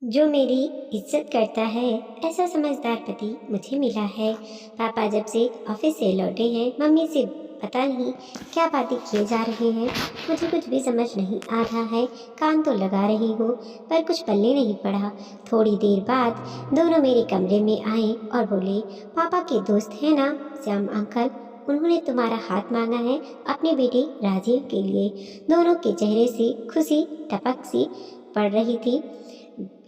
जो मेरी इज्जत करता है, ऐसा समझदार पति मुझे मिला है। पापा जब से ऑफिस से लौटे हैं, मम्मी से पता नहीं क्या बातें किए जा रहे हैं। मुझे कुछ भी समझ नहीं आ रहा है। कान तो लगा रही हूँ पर कुछ पल्ले नहीं पड़ा। थोड़ी देर बाद दोनों मेरे कमरे में आए और बोले, पापा के दोस्त हैं ना श्याम अंकल, उन्होंने तुम्हारा हाथ मांगा है अपने बेटे राजीव के लिए। दोनों के चेहरे से खुशी टपक सी पड़ रही थी।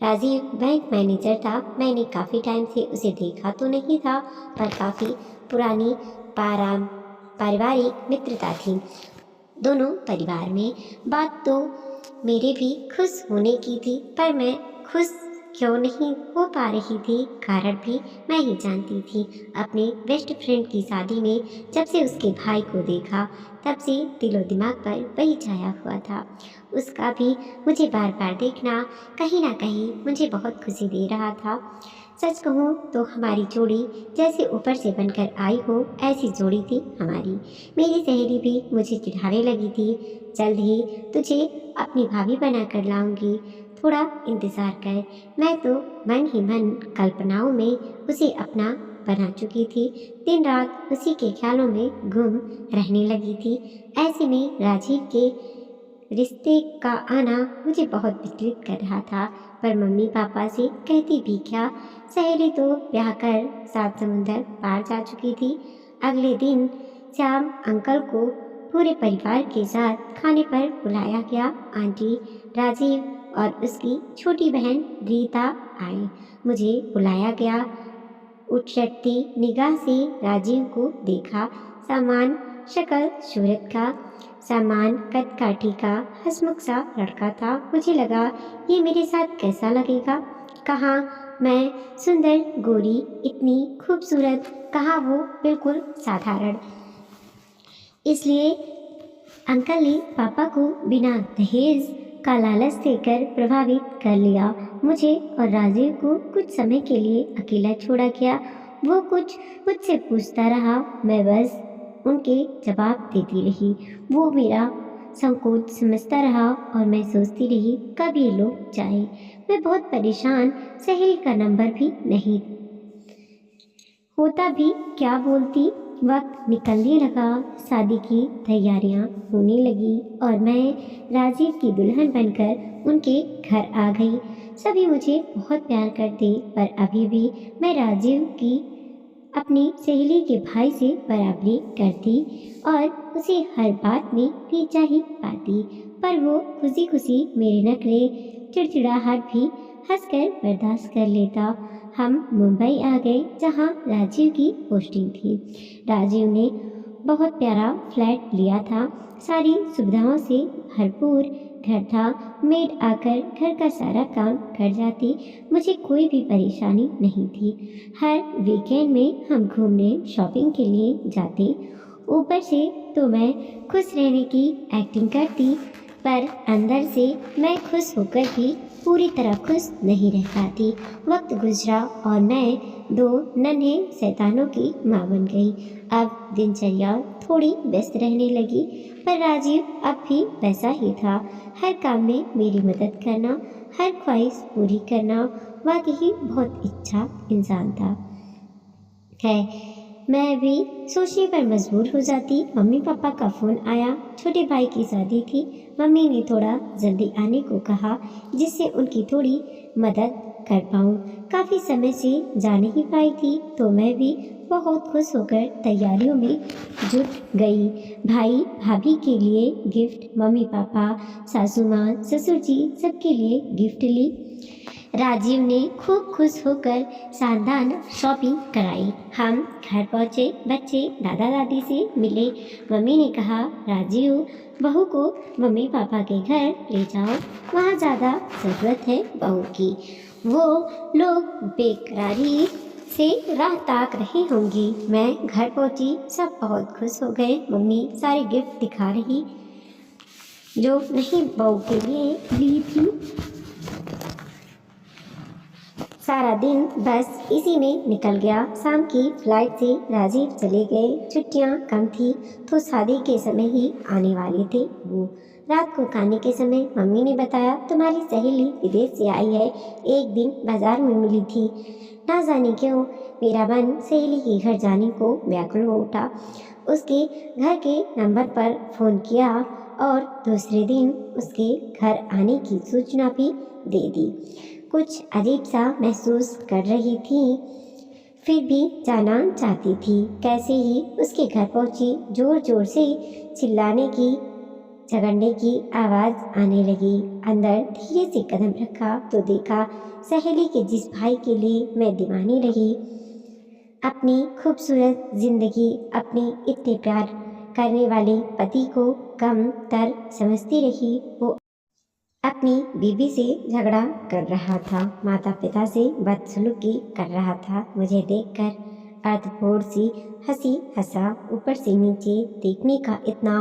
राजीव बैंक मैनेजर था। मैंने काफ़ी टाइम से उसे देखा तो नहीं था, पर काफ़ी पुरानी पाराम पारिवारिक मित्रता थी दोनों परिवार में। बात तो मेरे भी खुश होने की थी, पर मैं खुश क्यों नहीं हो पा रही थी, कारण भी मैं ही जानती थी। अपने बेस्ट फ्रेंड की शादी में जब से उसके भाई को देखा, तब से दिलो दिमाग पर वही छाया हुआ था। उसका भी मुझे बार बार देखना कहीं ना कहीं मुझे बहुत खुशी दे रहा था। सच कहूँ तो हमारी जोड़ी जैसे ऊपर से बनकर आई हो, ऐसी जोड़ी थी हमारी। मेरी सहेली भी मुझे चिढ़ाने लगी थी, जल्द ही तुझे अपनी भाभी बनाकर लाऊंगी, थोड़ा इंतज़ार कर। मैं तो मन ही मन कल्पनाओं में उसे अपना बना चुकी थी। दिन रात उसी के ख्यालों में गुम रहने लगी थी। ऐसे में राजीव के रिश्ते का आना मुझे बहुत विचलित कर रहा था, पर मम्मी पापा से कहती भी क्या। सहेली तो ब्याह कर 7 समुंदर पार जा चुकी थी। अगले दिन श्याम अंकल को पूरे परिवार के साथ खाने पर बुलाया गया। आंटी, राजीव और उसकी छोटी बहन रीता आई। मुझे बुलाया गया। उठती निगाह से राजीव को देखा। सामान शक्ल सूरत का, सामान कद काठी का हंसमुख सा लड़का था। मुझे लगा ये मेरे साथ कैसा लगेगा। कहाँ मैं सुंदर गोरी, इतनी खूबसूरत, कहाँ वो बिल्कुल साधारण। इसलिए अंकल ने पापा को बिना दहेज का लालच देकर प्रभावित कर लिया। मुझे और राजीव को कुछ समय के लिए अकेला छोड़ा गया। वो कुछ मुझसे पूछता रहा, मैं बस उनके जवाब देती रही। वो मेरा संकोच समझता रहा और मैं सोचती रही कब ये लोग जाए। मैं बहुत परेशान, सहेली का नंबर भी नहीं होता भी क्या बोलती। वक्त निकलने लगा, शादी की तैयारियां होने लगी और मैं राजीव की दुल्हन बनकर उनके घर आ गई। सभी मुझे बहुत प्यार करते, पर अभी भी मैं राजीव की अपनी सहेली के भाई से बराबरी करती और उसे हर बात में नीचा ही पाती। पर वो खुशी खुशी मेरे नखरे चिड़चिड़ाहट भी हंसकर बर्दाश्त कर लेता। हम मुंबई आ गए, जहाँ राजीव की पोस्टिंग थी। राजीव ने बहुत प्यारा फ्लैट लिया था, सारी सुविधाओं से भरपूर घर था। मेड आकर घर का सारा काम कर जाती, मुझे कोई भी परेशानी नहीं थी। हर वीकेंड में हम घूमने शॉपिंग के लिए जाते। ऊपर से तो मैं खुश रहने की एक्टिंग करती, पर अंदर से मैं खुश होकर भी पूरी तरह खुश नहीं रह पाती। वक्त गुजरा और मैं 2 नन्हे शैतानों की माँ बन गई। अब दिनचर्या थोड़ी व्यस्त रहने लगी, पर राजीव अब भी वैसा ही था। हर काम में मेरी मदद करना, हर ख्वाहिश पूरी करना। वाकई बहुत अच्छा इंसान था। है मैं भी सोचने पर मजबूर हो जाती। मम्मी पापा का फोन आया, छोटे भाई की शादी थी। मम्मी ने थोड़ा जल्दी आने को कहा, जिससे उनकी थोड़ी मदद कर पाऊँ। काफ़ी समय से जा नहीं पाई थी, तो मैं भी बहुत खुश होकर तैयारियों में जुट गई। भाई भाभी के लिए गिफ्ट, मम्मी पापा, सासू माँ, ससुर जी सबके लिए गिफ्ट ली। राजीव ने खूब खुश होकर शानदार शॉपिंग कराई। हम घर पहुँचे, बच्चे दादा दादी से मिले। मम्मी ने कहा, राजीव, बहू को मम्मी पापा के घर ले जाओ, वहाँ ज़्यादा ज़रूरत है बहू की। वो लोग बेकरारी से राह ताक रही होंगी। मैं घर पहुँची, सब बहुत खुश हो गए। मम्मी सारे गिफ्ट दिखा रही जो नहीं बहू के लिए ली थी। सारा दिन बस इसी में निकल गया। शाम की फ्लाइट से राजीव चले गए। छुट्टियां कम थी तो शादी के समय ही आने वाले थे वो। रात को खाने के समय मम्मी ने बताया तुम्हारी सहेली विदेश से आई है, एक दिन बाजार में मिली थी। ना जाने क्यों मेरा मन सहेली के घर जाने को व्याकुल हो उठा। उसके घर के नंबर पर फ़ोन किया और दूसरे दिन उसके घर आने की सूचना भी दे दी। कुछ अजीब सा महसूस कर रही थी, फिर भी जाना चाहती थी। कैसे ही उसके घर पहुंची, जोर जोर से चिल्लाने की झगड़ने की आवाज़ आने लगी। अंदर धीरे से कदम रखा तो देखा सहेली के जिस भाई के लिए मैं दीवानी रही, अपनी खूबसूरत जिंदगी, अपने इतने प्यार करने वाले पति को कम तर समझती रही, वो अपनी बीवी से झगड़ा कर रहा था, माता पिता से बदसलूकी कर रहा था। मुझे देखकर अर्धभोर सी हंसी हंसा। ऊपर से नीचे देखने का इतना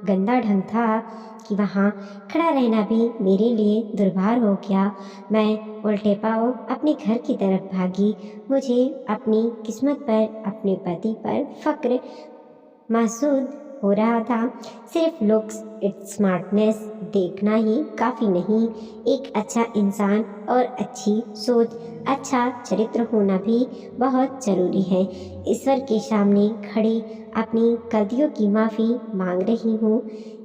गंदा ढंग था कि वहाँ खड़ा रहना भी मेरे लिए दुर्भार हो गया। मैं उल्टे पाँव अपने घर की तरफ भागी। मुझे अपनी किस्मत पर, अपने पति पर फक्र महसूस हो रहा था। सिर्फ लुक्स, स्मार्टनेस देखना ही काफ़ी नहीं, एक अच्छा इंसान और अच्छी सोच, अच्छा चरित्र होना भी बहुत ज़रूरी है। ईश्वर के सामने खड़ी अपनी गलतियों की माफ़ी मांग रही हूँ,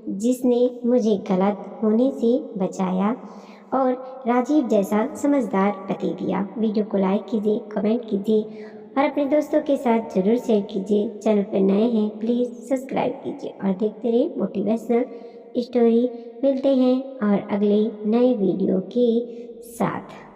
जिसने मुझे गलत होने से बचाया और राजीव जैसा समझदार पति दिया। वीडियो को लाइक कीजिए, कमेंट कीजिए और अपने दोस्तों के साथ ज़रूर शेयर कीजिए। चैनल पर नए हैं प्लीज़ सब्सक्राइब कीजिए और देखते रहिए मोटिवेशनल स्टोरी। मिलते हैं और अगले नए वीडियो के साथ।